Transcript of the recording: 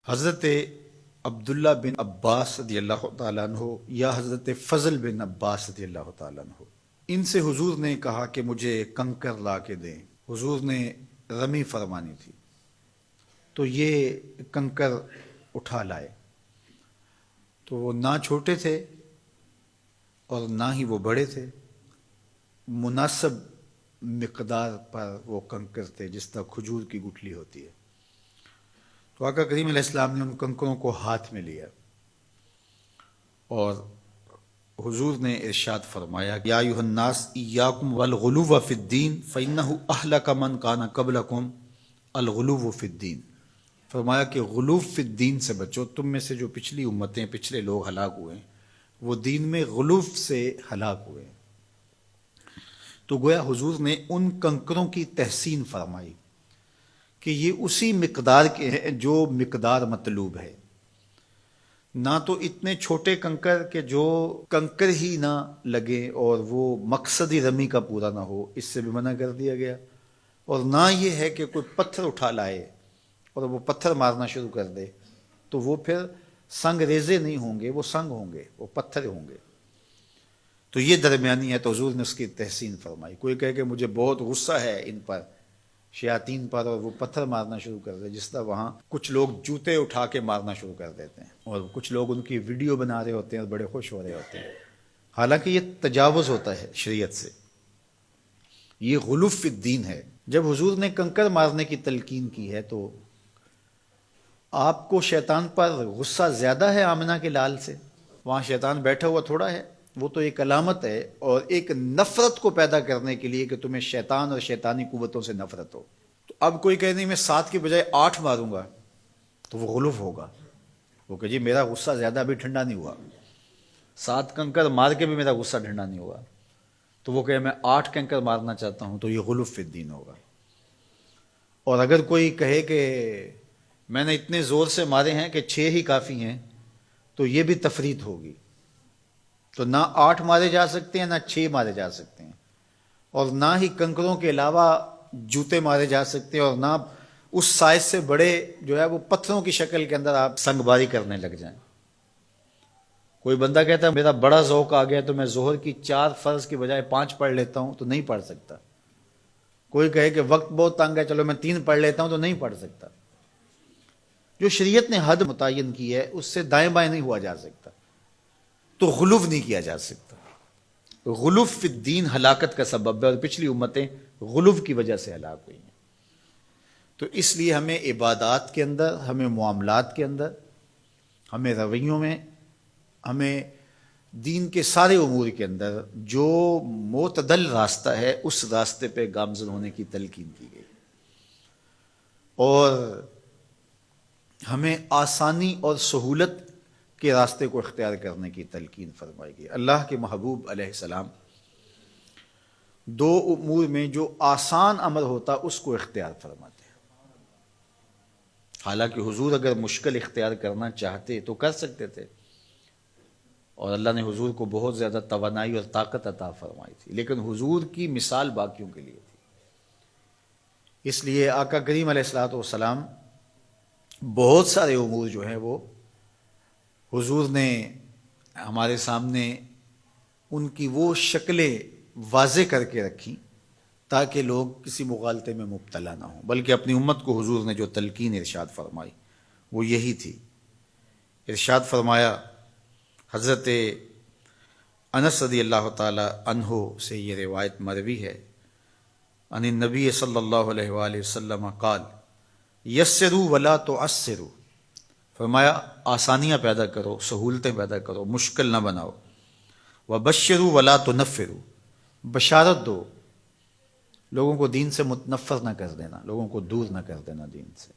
حضرت عبداللہ بن عباس رضی اللہ تعالیٰ عنہ یا حضرت فضل بن عباس رضی اللہ تعالیٰ عنہ، ان سے حضور نے کہا کہ مجھے کنکر لا کے دیں۔ حضور نے رمی فرمانی تھی تو یہ کنکر اٹھا لائے، تو وہ نہ چھوٹے تھے اور نہ ہی وہ بڑے تھے، مناسب مقدار پر وہ کنکر تھے جس طرح کھجور کی گٹھلی ہوتی ہے۔ تو آقا کریم علیہ السلام نے ان کنکروں کو ہاتھ میں لیا اور حضور نے ارشاد فرمایا یا ایھا الناس ایاکم والغلو فی الدین فانہ اہلک من کان قبلکم الغلو فی الدین۔ فرمایا کہ غلو فی الدین سے بچو، تم میں سے جو پچھلی امتیں پچھلے لوگ ہلاک ہوئے ہیں وہ دین میں غلو سے ہلاک ہوئے ہیں۔ تو گویا حضور نے ان کنکروں کی تحسین فرمائی کہ یہ اسی مقدار کے ہیں جو مقدار مطلوب ہے، نہ تو اتنے چھوٹے کنکر کہ جو کنکر ہی نہ لگے اور وہ مقصدی رمی کا پورا نہ ہو، اس سے بھی منع کر دیا گیا، اور نہ یہ ہے کہ کوئی پتھر اٹھا لائے اور وہ پتھر مارنا شروع کر دے تو وہ پھر سنگ ریزے نہیں ہوں گے، وہ سنگ ہوں گے، وہ پتھر ہوں گے۔ تو یہ درمیانی ہے، تو حضور نے اس کی تحسین فرمائی۔ کوئی کہے کہ مجھے بہت غصہ ہے ان پر، شیاطین پر، اور وہ پتھر مارنا شروع کر دے، جس طرح وہاں کچھ لوگ جوتے اٹھا کے مارنا شروع کر دیتے ہیں اور کچھ لوگ ان کی ویڈیو بنا رہے ہوتے ہیں اور بڑے خوش ہو رہے ہوتے ہیں، حالانکہ یہ تجاوز ہوتا ہے شریعت سے، یہ غلو فی الدین ہے۔ جب حضور نے کنکر مارنے کی تلقین کی ہے تو آپ کو شیطان پر غصہ زیادہ ہے آمنہ کے لال سے؟ وہاں شیطان بیٹھا ہوا تھوڑا ہے، وہ تو ایک علامت ہے اور ایک نفرت کو پیدا کرنے کے لیے کہ تمہیں شیطان اور شیطانی قوتوں سے نفرت ہو۔ تو اب کوئی کہے نہیں میں 7 کی بجائے 8 ماروں گا تو وہ غلو ہوگا، وہ کہ جی میرا غصہ زیادہ ابھی ٹھنڈا نہیں ہوا، 7 کنکر مار کے بھی میرا غصہ ٹھنڈا نہیں ہوا، تو وہ کہ میں 8 کنکر مارنا چاہتا ہوں، تو یہ غلو فی الدین ہوگا۔ اور اگر کوئی کہے کہ میں نے اتنے زور سے مارے ہیں کہ 6 ہی کافی ہیں، تو یہ بھی تفریط ہوگی۔ تو نہ 8 مارے جا سکتے ہیں، نہ 6 مارے جا سکتے ہیں، اور نہ ہی کنکروں کے علاوہ جوتے مارے جا سکتے ہیں، اور نہ اس سائز سے بڑے جو ہے وہ پتھروں کی شکل کے اندر آپ سنگ باری کرنے لگ جائیں۔ کوئی بندہ کہتا ہے میرا بڑا ذوق آ گیا تو میں ظہر کی 4 فرض کی بجائے 5 پڑھ لیتا ہوں، تو نہیں پڑھ سکتا۔ کوئی کہے کہ وقت بہت تنگ ہے چلو میں 3 پڑھ لیتا ہوں، تو نہیں پڑھ سکتا۔ جو شریعت نے حد متعین کی ہے اس سے دائیں بائیں نہیں ہوا جا سکتا، تو غلو نہیں کیا جا سکتا۔ غلو فی الدین ہلاکت کا سبب ہے، اور پچھلی امتیں غلو کی وجہ سے ہلاک ہوئی ہیں۔ تو اس لیے ہمیں عبادات کے اندر، ہمیں معاملات کے اندر، ہمیں رویوں میں، ہمیں دین کے سارے امور کے اندر جو معتدل راستہ ہے اس راستے پہ گامزن ہونے کی تلقین کی گئی، اور ہمیں آسانی اور سہولت کے راستے کو اختیار کرنے کی تلقین فرمائی گئی۔ اللہ کے محبوب علیہ السلام 2 امور میں جو آسان امر ہوتا اس کو اختیار فرماتے ہیں، حالانکہ حضور اگر مشکل اختیار کرنا چاہتے تو کر سکتے تھے، اور اللہ نے حضور کو بہت زیادہ توانائی اور طاقت عطا فرمائی تھی، لیکن حضور کی مثال باقیوں کے لیے تھی۔ اس لیے آقا کریم علیہ الصلوۃ والسلام بہت سارے امور جو ہیں وہ حضور نے ہمارے سامنے ان کی وہ شکلیں واضح کر کے رکھی تاکہ لوگ کسی مغالطے میں مبتلا نہ ہوں، بلکہ اپنی امت کو حضور نے جو تلقین ارشاد فرمائی وہ یہی تھی۔ ارشاد فرمایا، حضرت انس رضی اللہ تعالی عنہ سے یہ روایت مروی ہے، ان النبی صلی اللہ علیہ وآلہ وسلم قال یسروا ولا تعسروا، فرمایا آسانیاں پیدا کرو، سہولتیں پیدا کرو، مشکل نہ بناؤ۔ وبشروا ولا تنفروا، بشارت دو، لوگوں کو دین سے متنفر نہ کر دینا، لوگوں کو دور نہ کر دینا دین سے۔